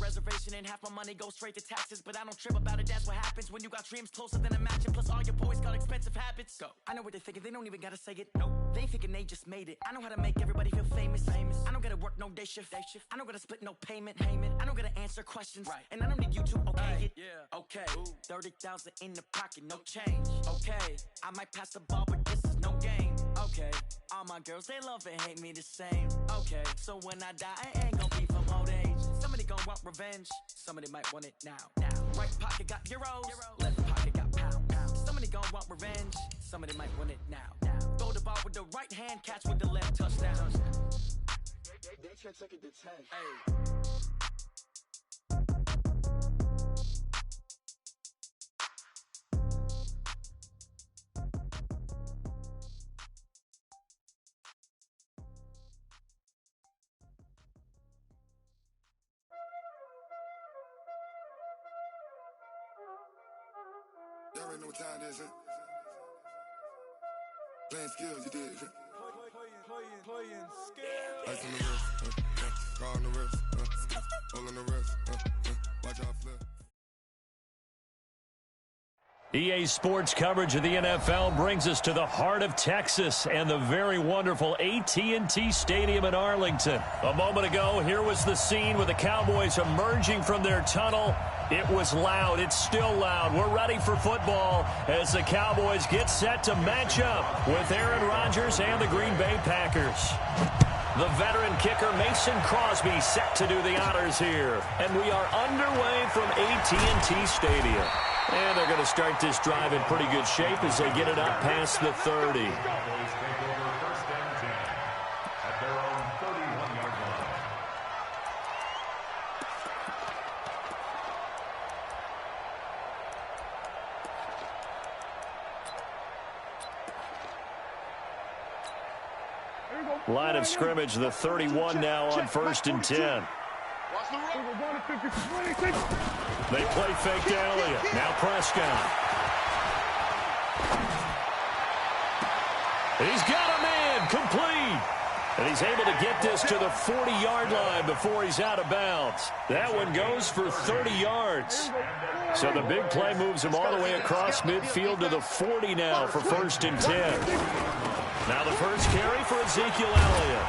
reservation and half my money goes straight to taxes. But I don't trip about it, that's what happens when you got dreams closer than a mansion. Plus all your boys got expensive habits. Go. I know what they're thinking, they don't even gotta say it. No, they ain't thinking they just made it. I know how to make everybody feel famous. I don't gotta work no day shift. I don't gotta split no payment. I don't gotta answer questions. Right. And I don't need you to okay it. Yeah. Okay. 30,000 in the pocket, no change. Okay. I might pass the ball, but this is no game. Okay. All my girls, they love and hate me the same. Okay. So when I die, I ain't gonna be from old age. Somebody gonna want revenge. Somebody might want it now. Right pocket got euros. Left pocket got pound. Somebody gonna want revenge. Somebody might want it now. Throw the ball with the right hand, catch with the left, touchdown. They can't take it to 10. Hey. Y'all already know what time it is, huh? Playing skills, you did. Playing skills. Ice on the wrist, car on the wrist, all on the wrist, watch out flip. EA Sports coverage of the NFL brings us to the heart of Texas and the very wonderful AT&T Stadium in Arlington. A moment ago, here was the scene with the Cowboys emerging from their tunnel. It was loud. It's still loud. We're ready for football as the Cowboys get set to match up with Aaron Rodgers and the Green Bay Packers. The veteran kicker Mason Crosby set to do the honors here. And we are underway from AT&T Stadium. And they're going to start this drive in pretty good shape as they get it up past the 30. Line of scrimmage, the 31 now on 1st and 10. They play fake to Elliott. Now Prescott. He's got a man complete. And he's able to get this to the 40-yard line before he's out of bounds. That one goes for 30 yards. So the big play moves him all the way across midfield to the 40 now for 1st and 10. Now the first carry for Ezekiel Elliott.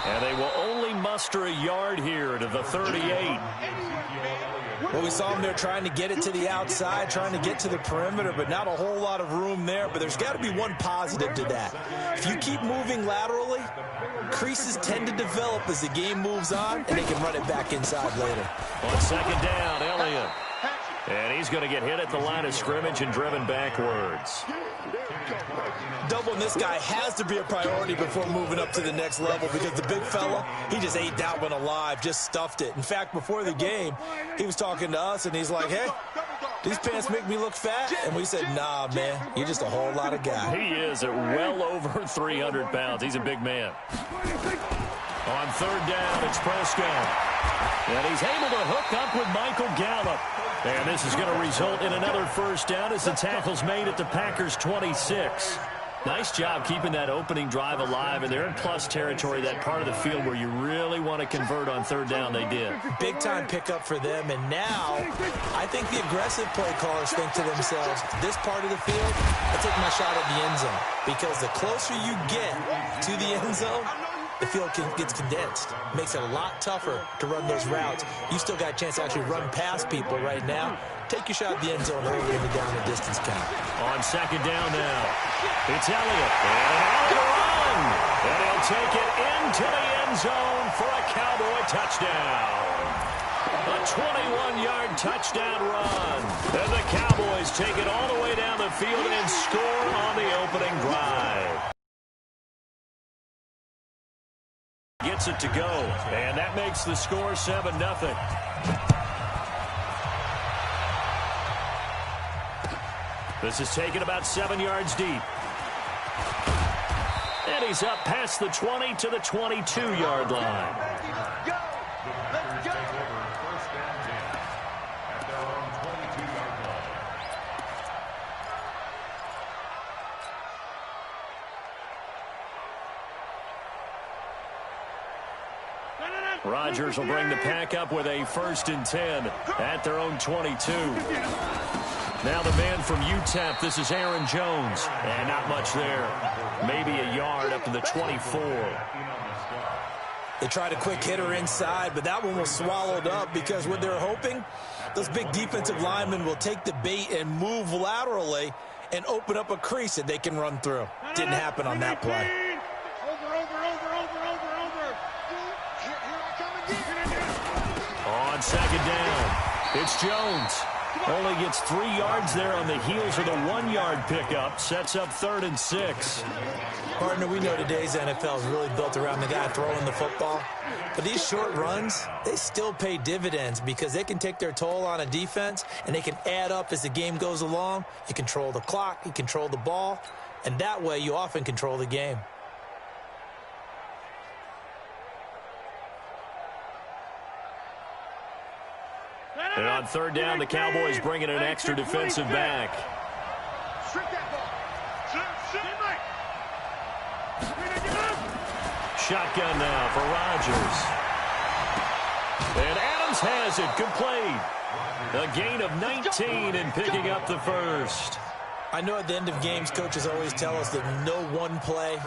And they will only muster a yard here to the 38. Well, we saw him there trying to get it to the outside, trying to get to the perimeter, but not a whole lot of room there. But there's got to be one positive to that. If you keep moving laterally, creases tend to develop as the game moves on, and they can run it back inside later. On 2nd down, Elliott. And he's going to get hit at the line of scrimmage and driven backwards. Doubling this guy has to be a priority before moving up to the next level because the big fella, he just ate that one alive, just stuffed it. In fact, before the game, he was talking to us, and he's like, hey, these pants make me look fat? And we said, nah, man, you're just a whole lot of guy. He is at well over 300 pounds. He's a big man. On 3rd down, it's Prescott. And he's able to hook up with Michael Gallup. And this is going to result in another 1st down as the tackle's made at the Packers' 26. Nice job keeping that opening drive alive, and they're in plus territory, that part of the field where you really want to convert on 3rd down. They did. Big-time pickup for them, and now I think the aggressive play callers think to themselves, this part of the field, I'll take my shot at the end zone, because the closer you get to the end zone, the field gets condensed. Makes it a lot tougher to run those routes. You still got a chance to actually run past people right now. Take your shot at the end zone early in the down and distance count. On 2nd down now, it's Elliott. And out run. And he'll take it into the end zone for a Cowboy touchdown. A 21-yard touchdown run. And the Cowboys take it all the way down the field and score on the opening drive. Gets it to go, and that makes the score 7-0. This is taken about 7 yards deep. And he's up past the 20 to the 22-yard line. Go! Let's go! First down, at their own 22-yard line. Rodgers will bring the pack up with a 1st and 10 at their own 22. Now the man from UTEP, this is Aaron Jones. And not much there. Maybe a yard up to the 24. They tried a quick hitter inside, but that one was swallowed up because what they're hoping, those big defensive linemen will take the bait and move laterally and open up a crease that they can run through. Didn't happen on that play. On 2nd down, it's Jones. Only gets 3 yards there on the heels of the 1-yard pickup. Sets up 3rd and 6. Partner, we know today's NFL is really built around the guy throwing the football. But these short runs, they still pay dividends because they can take their toll on a defense and they can add up as the game goes along. You control the clock, you control the ball, and that way you often control the game. And on 3rd down, the Cowboys bring in an extra defensive back. Shotgun now for Rodgers. And Adams has it, complete. A gain of 19 and picking up the 1st. I know at the end of games, coaches always tell us that no one play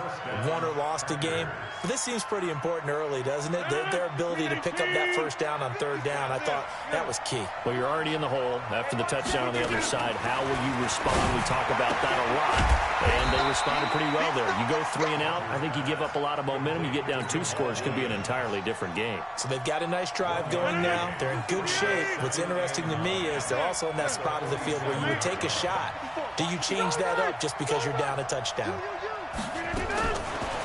won or lost a game. But this seems pretty important early, doesn't it? Their ability to pick up that 1st down on 3rd down, I thought that was key. Well, you're already in the hole after the touchdown on the other side. How will you respond? We talk about that a lot. And they responded pretty well there. You go 3 and out, I think you give up a lot of momentum. You get down 2 scores, could be an entirely different game. So they've got a nice drive going now. They're in good shape. What's interesting to me is they're also in that spot of the field where you would take a shot. Do you change that up just because you're down a touchdown?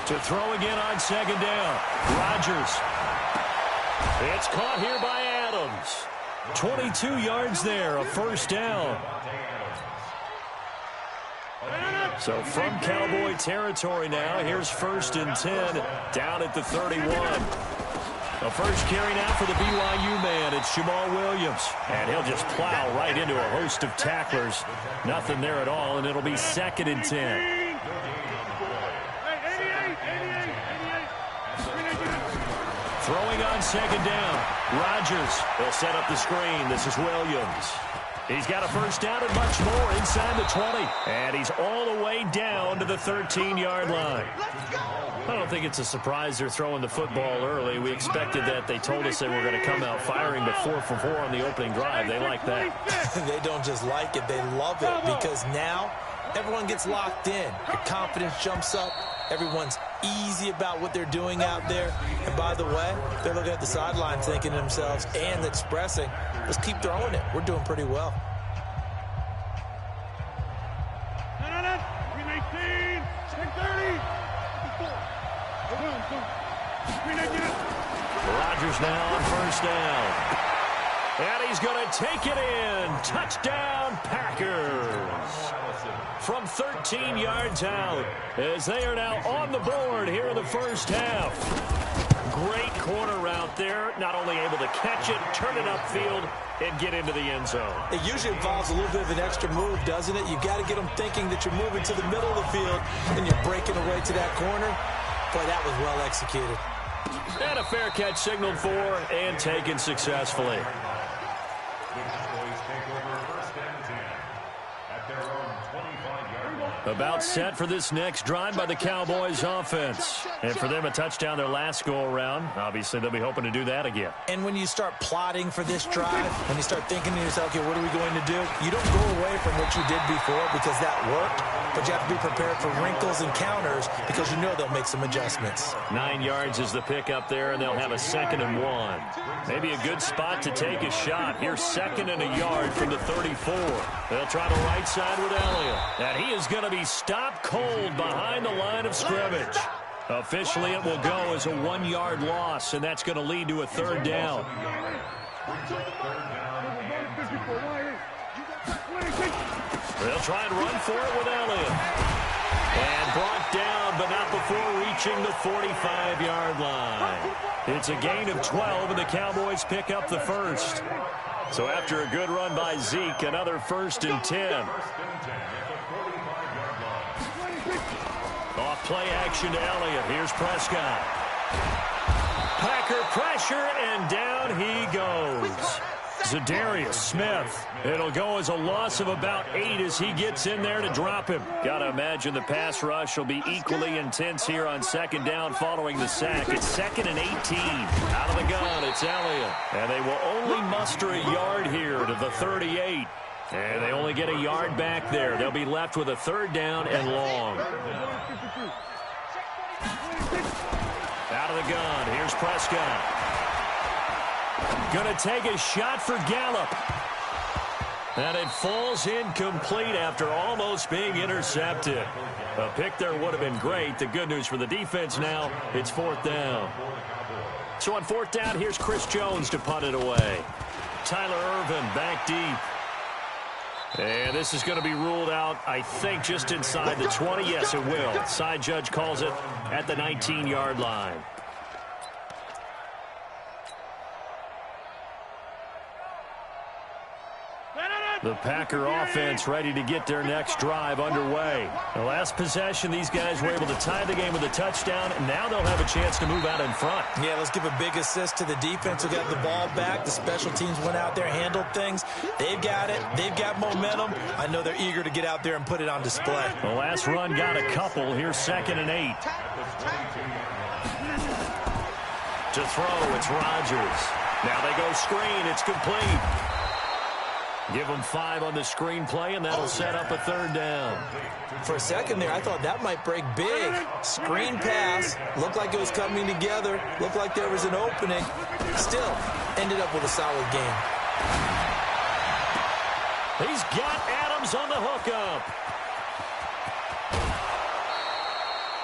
To throw again on 2nd down. Rodgers. It's caught here by Adams. 22 yards there, a 1st down. So from Cowboy territory now, here's 1st and 10 down at the 31. The first carry now for the BYU man. It's Jamal Williams. And he'll just plow right into a host of tacklers. Nothing there at all, and it'll be 2nd and 10. Throwing on 2nd down. Rodgers. They'll set up the screen. This is Williams. He's got a 1st down and much more inside the 20. And he's all the way down to the 13-yard line. I don't think it's a surprise they're throwing the football early. We expected that. They told us they were going to come out firing, but 4 for 4 on the opening drive. They like that. They don't just like it. They love it because now everyone gets locked in. Your confidence jumps up. Everyone's easy about what they're doing out there. And by the way, they're looking at the sideline thinking to themselves and expressing, let's keep throwing it. We're doing pretty well. Rodgers now on 1st down. And he's going to take it in. Touchdown, Packers. From 13 yards out as they are now on the board here in the 1st half. Great corner route there. Not only able to catch it, turn it upfield, and get into the end zone. It usually involves a little bit of an extra move, doesn't it? You've got to get them thinking that you're moving to the middle of the field and you're breaking away to that corner. Boy, that was well executed. And a fair catch signaled for and taken successfully. About set for this next drive by the Cowboys offense. And for them, a touchdown their last go-around. Obviously, they'll be hoping to do that again. And when you start plotting for this drive, when you start thinking to yourself, okay, what are we going to do? You don't go away from what you did before because that worked, but you have to be prepared for wrinkles and counters because you know they'll make some adjustments. 9 yards is the pickup there, and they'll have a 2nd and 1. Maybe a good spot to take a shot. Here's 2nd and a yard from the 34. They'll try the right side with Elliott. And he is going to be stopped cold behind the line of scrimmage. Officially, it will go as a 1-yard loss, and that's going to lead to a 3rd down. They'll try and run for it with Elliott. And brought down, but not before reaching the 45-yard line. It's a gain of 12, and the Cowboys pick up the 1st. So after a good run by Zeke, another 1st and 10. Off play action to Elliott. Here's Prescott. Packer pressure, and down he goes. Za'Darius Smith. It'll go as a loss of about 8 as he gets in there to drop him. Got to imagine the pass rush will be equally intense here on second down following the sack. It's 2nd and 18. Out of the gun, it's Elliott. And they will only muster a yard here to the 38. And they only get a yard back there. They'll be left with a 3rd down and long. Out of the gun, here's Prescott. Going to take a shot for Gallup. And it falls incomplete after almost being intercepted. A pick there would have been great. The good news for the defense now, it's 4th down. So on 4th down, here's Chris Jones to punt it away. Tyler Ervin back deep. And this is going to be ruled out, I think, just inside the 20. Yes, it will. Side judge calls it at the 19-yard line. The Packer offense ready to get their next drive underway. The last possession, these guys were able to tie the game with a touchdown, and now they'll have a chance to move out in front. Yeah, let's give a big assist to the defense who got the ball back. The special teams went out there, handled things. They've got it. They've got momentum. I know they're eager to get out there and put it on display. The last run got a couple. Here's 2nd and 8. To throw, it's Rodgers. Now they go screen. It's complete. Give them 5 on the screenplay, and that'll set up a 3rd down. For a second there, I thought that might break big. Screen pass. Looked like it was coming together. Looked like there was an opening. Still, ended up with a solid game. He's got Adams on the hookup.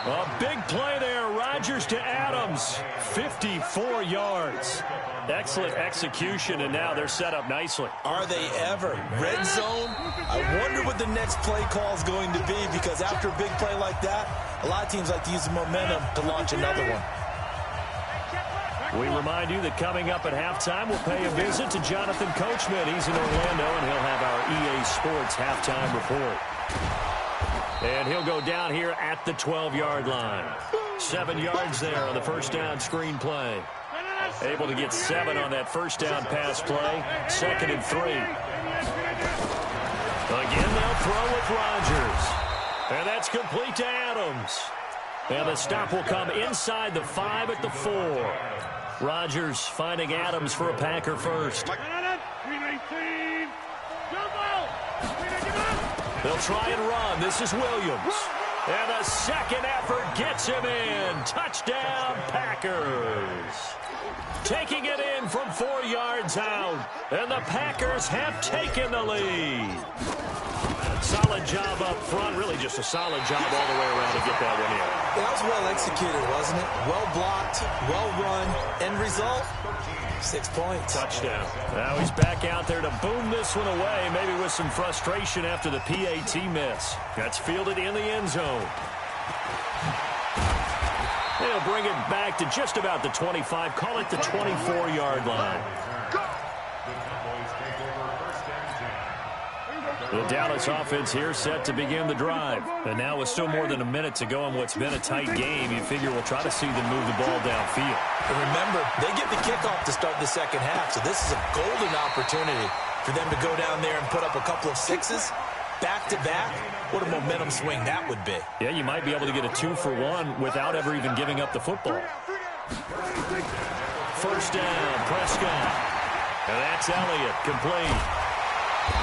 A big play there. Rodgers to Adams. 54 yards. Excellent execution, and now they're set up nicely. Are they ever? Red zone? I wonder what the next play call is going to be, because after a big play like that, a lot of teams like to use the momentum to launch another one. We remind you that coming up at halftime, we'll pay a visit to Jonathan Coachman. He's in Orlando, and he'll have our EA Sports halftime report. And he'll go down here at the 12-yard line. 7 yards there on the first down screen play. Able to get 7 on that first down pass play. 2nd and 3. Again, they'll throw with Rodgers. And that's complete to Adams. And the stop will come inside the 5 at the 4. Rodgers finding Adams for a Packer first. They'll try and run. This is Williams. And the second effort gets him in. Touchdown, Packers. Taking it in from 4 yards out. And the Packers have taken the lead. Solid job up front. Really just a solid job all the way around to get that one in. That was well executed, wasn't it? Well blocked, well run. End result, 6 points. Touchdown. Now he's back out there to boom this one away, maybe with some frustration after the PAT miss. That's fielded in the end zone. They'll bring it back to just about the 25. Call it the 24-yard line. The Dallas offense here set to begin the drive. And now with still more than a minute to go in what's been a tight game, you figure we'll try to see them move the ball downfield. And remember, they get the kickoff to start the second half, so this is a golden opportunity for them to go down there and put up a couple of 6s. Back-to-back, what a momentum swing that would be. Yeah, you might be able to get a 2-for-1 without ever even giving up the football. First down, Prescott. And that's Elliott, complete.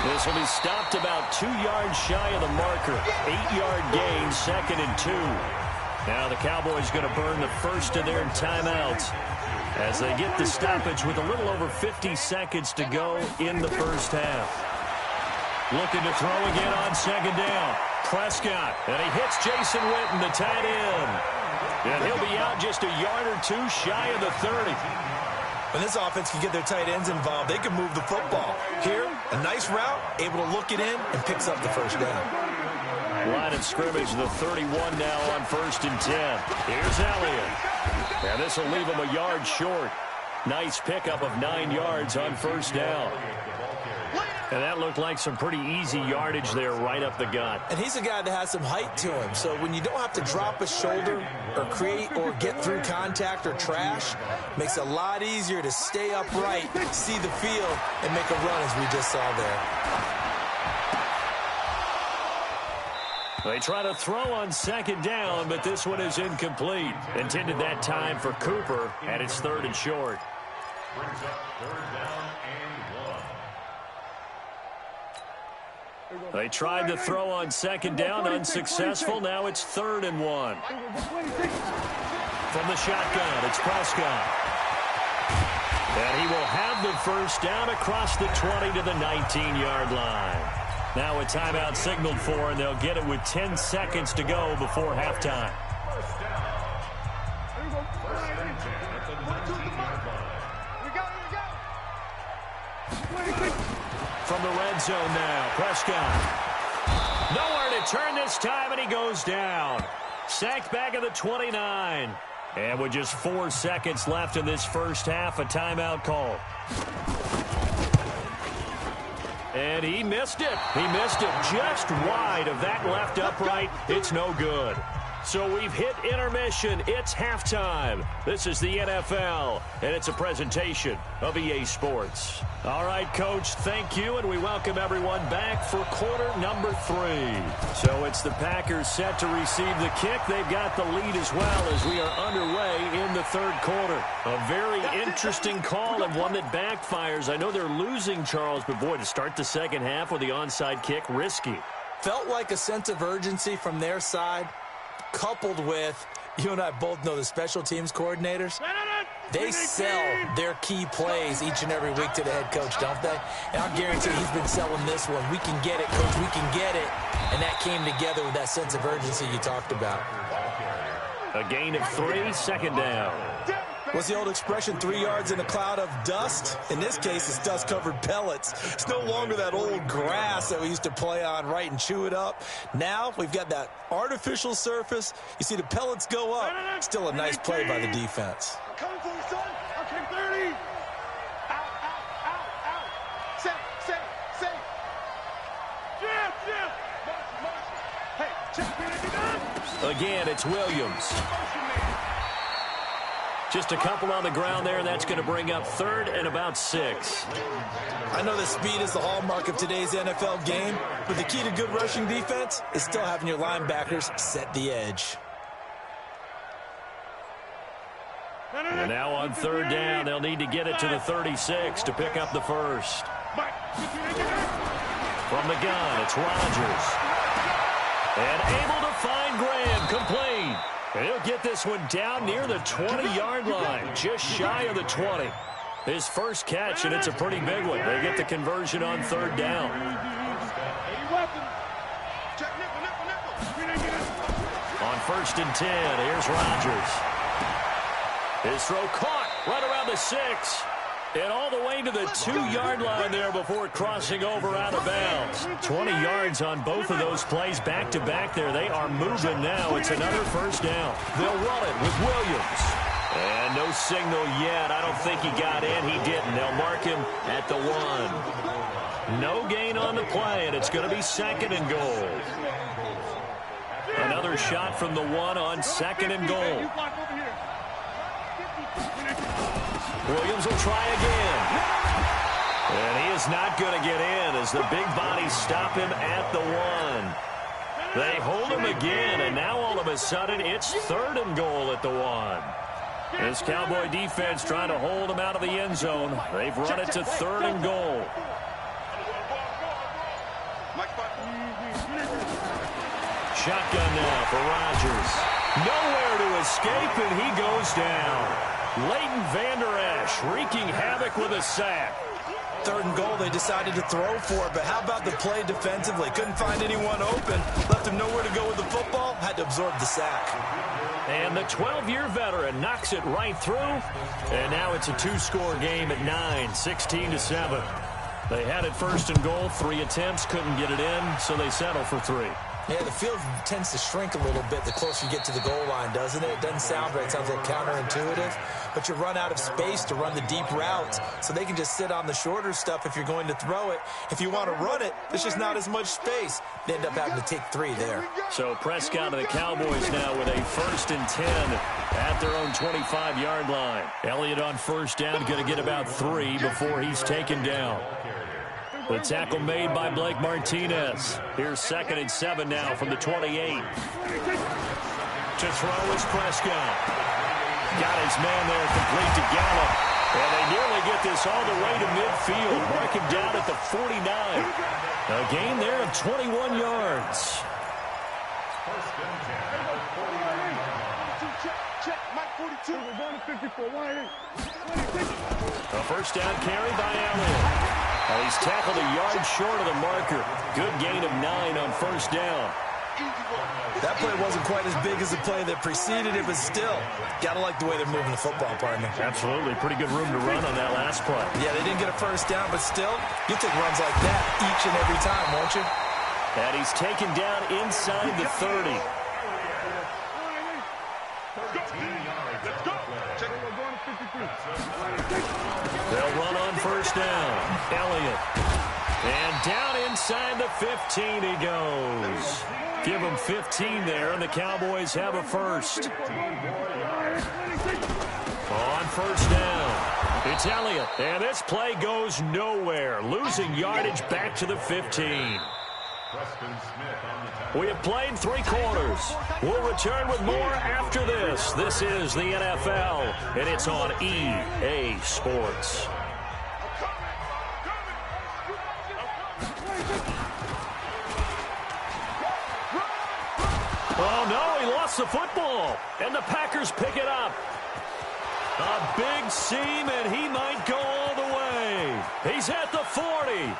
This will be stopped about 2 yards shy of the marker. 8-yard gain, 2nd and 2. Now the Cowboys going to burn the first of their timeouts as they get the stoppage with a little over 50 seconds to go in the first half. Looking to throw again on second down. Prescott, and he hits Jason Witten, the tight end. And he'll be out just a yard or 2 shy of the 30. When this offense can get their tight ends involved, they can move the football. Here, a nice route, able to look it in, and picks up the first down. Line of scrimmage, the 31 now on 1st and 10. Here's Elliott. And this will leave him a yard short. Nice pickup of 9 yards on first down. And that looked like some pretty easy yardage there right up the gut. And he's a guy that has some height to him. So when you don't have to drop a shoulder or create or get through contact or trash, makes it a lot easier to stay upright, see the field, and make a run as we just saw there. They try to throw on second down, but this one is incomplete. Intended that time for Cooper, and it's 3rd and short. Brings up 3rd down and 1. They tried to throw on second down, unsuccessful. Now it's 3rd and 1. From the shotgun, it's Prescott. And he will have the first down across the 20 to the 19-yard line. Now a timeout signaled for, and they'll get it with 10 seconds to go before halftime. First down. First and 10 at the 19-yard line. From the red zone now, Prescott. Nowhere to turn this time, and he goes down. Sacked back at the 29. And with just 4 seconds left in this first half, a timeout call. And he missed it. He missed it just wide of that left upright. It's no good. So we've hit intermission. It's halftime. This is the NFL, and it's a presentation of EA Sports. All right, Coach, thank you, and we welcome everyone back for quarter number 3. So it's the Packers set to receive the kick. They've got the lead as well as we are underway in the 3rd quarter. A very interesting call and one that backfires. I know they're losing, Charles, but boy, to start the second half with the onside kick, risky. Felt like a sense of urgency from their side, coupled with, you and I both know the special teams coordinators, they sell their key plays each and every week to the head coach, don't they? And I'll guarantee he's been selling this one. We can get it, Coach. We can get it. And that came together with that sense of urgency you talked about. A gain of 3, second down. What's the old expression, 3 yards in a cloud of dust? In this case, it's dust-covered pellets. It's no longer that old grass that we used to play on, right, and chew it up. Now we've got that artificial surface. You see the pellets go up. Still a nice play by the defense. Coming for you, son. Okay, 30. Out. Safe. Jim. Motion. Hey, check. Again, it's Williams. Just a couple on the ground there. That's going to bring up 3rd and about 6. I know that speed is the hallmark of today's NFL game, but the key to good rushing defense is still having your linebackers set the edge. And now on 3rd down, they'll need to get it to the 36 to pick up the first. From the gun, it's Rodgers. And able to find Graham, complete. And he'll get this one down near the 20-yard line, just shy of the 20. His first catch, and it's a pretty big one. They get the conversion on 3rd down. On 1st and 10, here's Rodgers. His throw caught right around the 6. And all the way to the 2-yard line there before crossing over out of bounds. 20 yards on both of those plays back-to-back there. They are moving now. It's another first down. They'll run it with Williams. And no signal yet. I don't think he got in. He didn't. They'll mark him at the 1. No gain on the play, and it's going to be 2nd and goal. Another shot from the 1 on 2nd and goal. Williams will try again. And he is not going to get in as the big bodies stop him at the 1. They hold him again, and now all of a sudden it's 3rd and goal at the 1. This Cowboy defense trying to hold him out of the end zone. They've run it to 3rd and goal. Shotgun now for Rodgers. Nowhere to escape, and he goes down. Leighton Vander Esch wreaking havoc with a sack. 3rd and goal, they decided to throw for it, but how about the play defensively? Couldn't find anyone open, left him nowhere to go with the football, had to absorb the sack. And the 12-year veteran knocks it right through, and now it's a 2-score game at 9, 16-7. They had it 1st and goal, 3 attempts, couldn't get it in, so they settle for 3. Yeah, the field tends to shrink a little bit the closer you get to the goal line, doesn't it? It doesn't sound right. It sounds a little counterintuitive. but you run out of space to run the deep routes, so they can just sit on the shorter stuff if you're going to throw it. If you want to run it, there's just not as much space. They end up having to take 3 there. So Prescott and the Cowboys now with a 1st and 10 at their own 25-yard line. Elliott on 1st down, going to get about 3 before he's taken down. The tackle made by Blake Martinez. Here's 2nd and 7 now from the 28. To throw is Prescott. Got his man there complete to Gallup. And they nearly get this all the way to midfield. Mark him down at the 49. A gain there of 21 yards. A 1st down carry by Elliott. He's tackled a yard short of the marker. Good gain of 9 on 1st down. That play wasn't quite as big as the play that preceded it, but still, got to like the way they're moving the football, partner. Absolutely. Pretty good room to run on that last play. Yeah, they didn't get a 1st down, but still, you'll take runs like that each and every time, won't you? And he's taken down inside the 30. They'll run on 1st down. Elliott. And down inside the 15 he goes. Give him 15 there, and the Cowboys have a 1st. On 1st down, it's Elliott. And this play goes nowhere. Losing yardage back to the 15. We have played 3 quarters. We'll return with more after this. This is the NFL, and it's on EA Sports. Oh, no, he lost the football, and the Packers pick it up. A big seam, and he might go all the way. He's at the 40,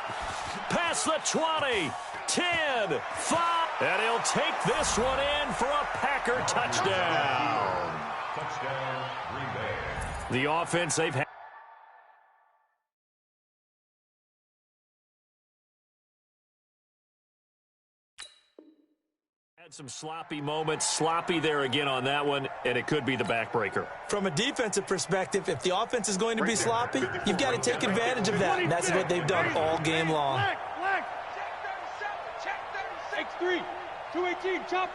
past the 20, 10, 5, and he'll take this one in for a Packer touchdown. Touchdown, Green Bay. The offense they've had. Some sloppy moments, sloppy there again on that one, and it could be the backbreaker. From a defensive perspective, if the offense is going to be sloppy, you've got to take advantage of that, and that's what they've done all game long. Check 37, 6-3, 218, chopper.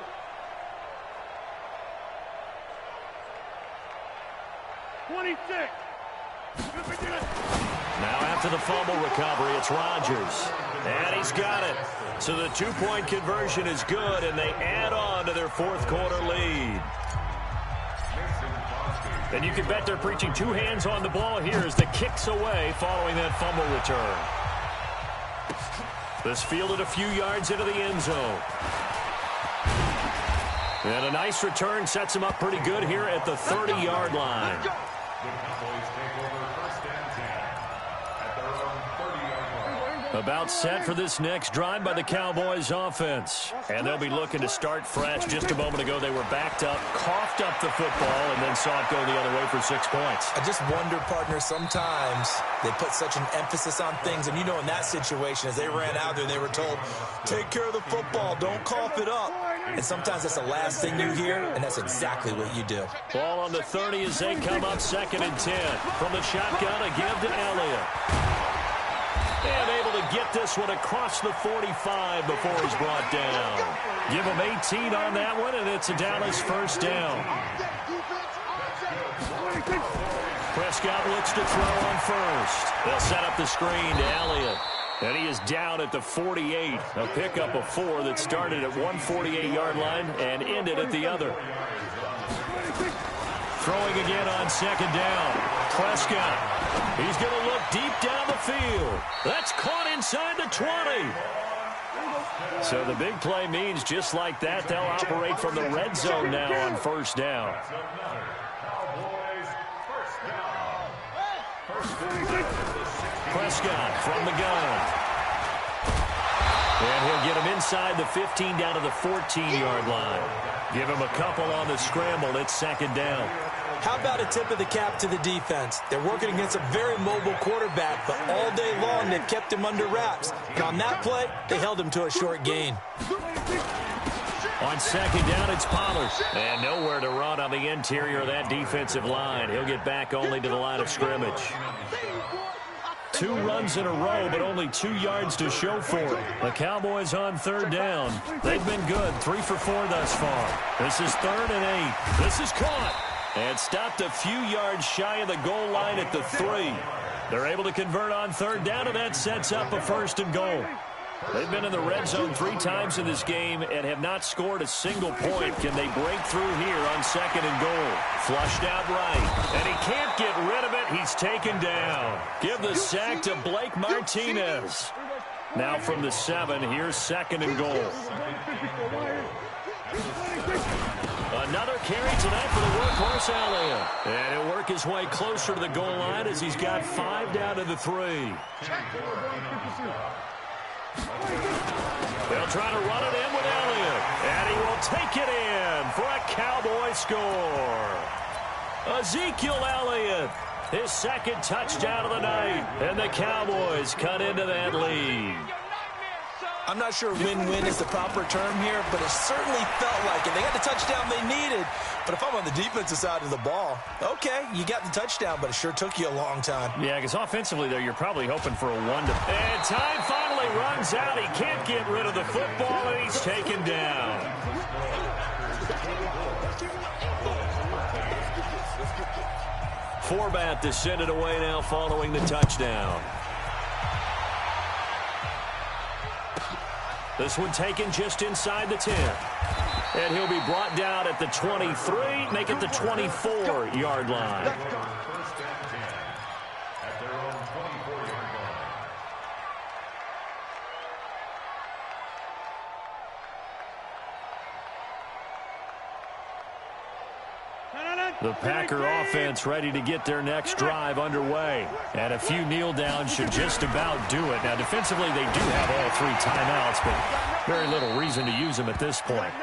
Now after the fumble recovery, it's Rodgers. And he's got it. So the 2-point conversion is good, and they add on to their 4th quarter lead. And you can bet they're preaching 2 hands on the ball here as the kick's away following that fumble return. This fielded a few yards into the end zone. And a nice return sets him up pretty good here at the 30-yard line. About set for this next drive by the Cowboys offense. And they'll be looking to start fresh. Just a moment ago, they were backed up, coughed up the football, and then saw it go the other way for 6 points. I just wonder, partner, sometimes they put such an emphasis on things. And you know, in that situation, as they ran out there, they were told, take care of the football, don't cough it up. And sometimes that's the last thing you hear, and that's exactly what you do. Ball on the 30 as they come up 2nd and 10. From the shotgun, a give to Elliott. And able to get this one across the 45 before he's brought down. Give him 18 on that one, and it's a Dallas 1st down. Prescott looks to throw on 1st. They'll set up the screen to Elliott. And he is down at the 48. A pickup of 4 that started at 148-yard line and ended at the other. Throwing again on 2nd down. Prescott. He's going to look deep down the field. That's caught inside the 20. So the big play means just like that, they'll operate from the red zone now on 1st down. Prescott from the gun. And he'll get him inside the 15 down to the 14-yard line. Give him a couple on the scramble. It's 2nd down. How about a tip of the cap to the defense? They're working against a very mobile quarterback, but all day long they've kept him under wraps. And on that play, they held him to a short gain. On second down, it's Pollard. And nowhere to run on the interior of that defensive line. He'll get back only to the line of scrimmage. 2 runs in a row, but only 2 yards to show for it. The Cowboys on third down. They've been good, 3 for 4 thus far. This is 3rd and 8. This is caught. And stopped a few yards shy of the goal line at the 3. They're able to convert on third down, and that sets up a 1st and goal. They've been in the red zone 3 times in this game and have not scored a single point. Can they break through here on 2nd and goal? Flushed out right, and he can't get rid of it. He's taken down. Give the sack to Blake Martinez. Now from the 7, here's 2nd and goal. Another carry tonight for the workhorse Elliott. And he'll work his way closer to the goal line as he's got 5 down to the 3. They'll try to run it in with Elliott. And he will take it in for a Cowboy score. Ezekiel Elliott, his 2nd touchdown of the night. And the Cowboys cut into that lead. I'm not sure win-win is the proper term here, but it certainly felt like it. They got the touchdown they needed. But if I'm on the defensive side of the ball, okay, you got the touchdown, but it sure took you a long time. Yeah, because offensively, though, you're probably hoping for a 1 to... And time finally runs out. He can't get rid of the football, and he's taken down. Forbat to send it away now following the touchdown. This one taken just inside the 10. And he'll be brought down at the 23, make it the 24-yard line. The Packer offense ready to get their next drive underway. And a few kneel downs should just about do it. Now, defensively, they do have all 3 timeouts, but very little reason to use them at this point.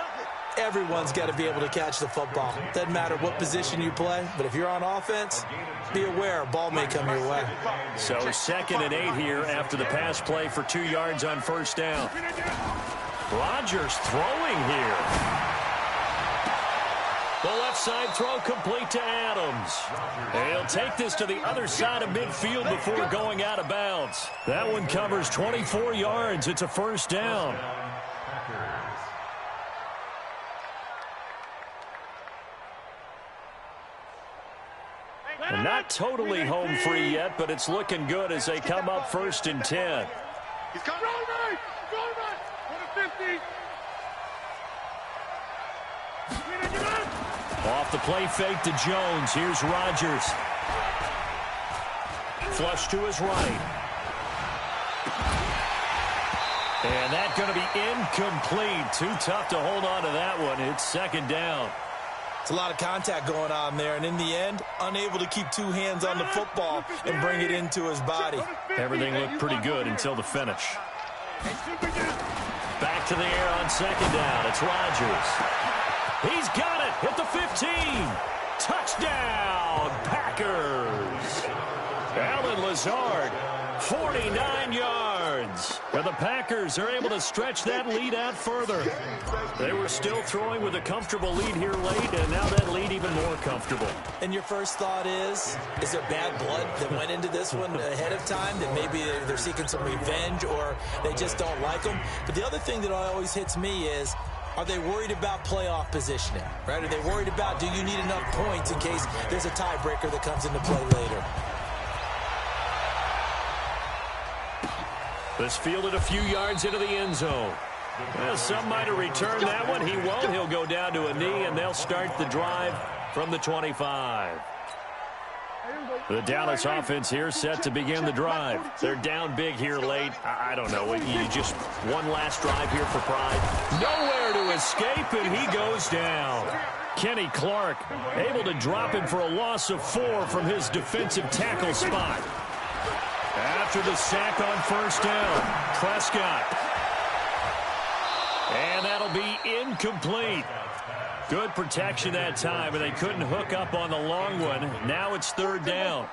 Everyone's got to be able to catch the football. Doesn't matter what position you play, but if you're on offense, be aware a ball may come your way. So 2nd and 8 here after the pass play for 2 yards on 1st down. Rodgers throwing here. The left side throw complete to Adams. And he'll take this to the other side of midfield before going out of bounds. That one covers 24 yards. It's a 1st down. And not totally home free yet, but it's looking good as they come up 1st and 10. He's coming. Go right. 50. Off the play fake to Jones. Here's Rodgers. Flush to his right. And that's going to be incomplete. Too tough to hold on to that one. It's 2nd down. It's a lot of contact going on there, and in the end, unable to keep 2 hands on the football and bring it into his body. Everything looked pretty good until the finish. Back to the air on 2nd down. It's Rodgers. He's got it at the 15. Touchdown, Packers. Allen Lazard, 49 yards. And the Packers are able to stretch that lead out further. They were still throwing with a comfortable lead here late, and now that lead even more comfortable. And your first thought is there bad blood that went into this one ahead of time, that maybe they're seeking some revenge or they just don't like them? But the other thing that always hits me is, are they worried about playoff positioning, right? Are they worried about, do you need enough points in case there's a tiebreaker that comes into play later? This fielded a few yards into the end zone. Well, some might have returned that one. He won't. He'll go down to a knee, and they'll start the drive from the 25. The Dallas offense here set to begin the drive. They're down big here late. I don't know. You just one last drive here for pride. Nowhere to escape, and he goes down. Kenny Clark able to drop him for a loss of 4 from his defensive tackle spot. After the sack on 1st down, Prescott. And that'll be incomplete. Good protection that time, and they couldn't hook up on the long one. Now it's 3rd down.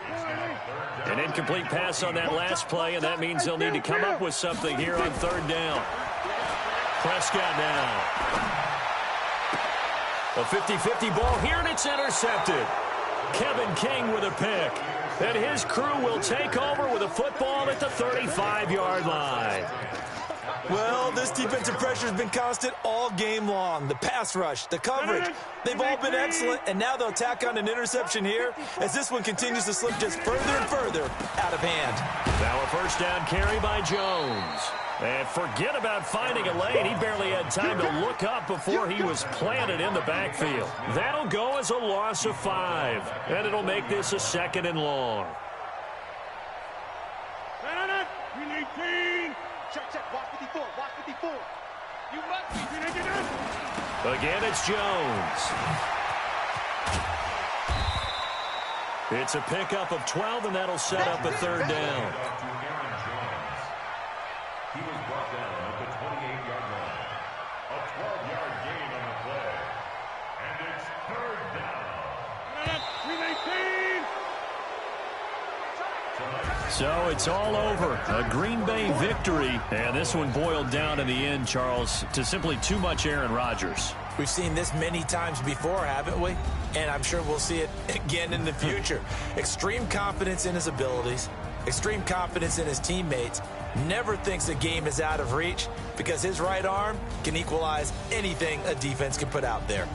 An incomplete pass on that last play, and that means they'll need to come up with something here on 3rd down. Prescott now. A 50-50 ball here, and it's intercepted. Kevin King with a pick. And his crew will take over with a football at the 35-yard line. Well, this defensive pressure has been constant all game long. The pass rush, the coverage, they've all been excellent, and now they'll tack on an interception here as this one continues to slip just further and further out of hand. Now a first down carry by Jones. And forget about finding a lane. He barely had time to look up before he was planted in the backfield. That'll go as a loss of 5, and it'll make this a 2nd and long. Check. Watch 54. Watch 54. You must be. Again, it's Jones. It's a pickup of 12, and that'll set up a 3rd down. He was brought down at the 28-yard line. A 12-yard gain on the play. And it's 3rd down. 319. So it's all over. A Green Bay victory. And this one boiled down in the end, Charles, to simply too much Aaron Rodgers. We've seen this many times before, haven't we? And I'm sure we'll see it again in the future. Extreme confidence in his abilities, extreme confidence in his teammates, never thinks a game is out of reach because his right arm can equalize anything a defense can put out there.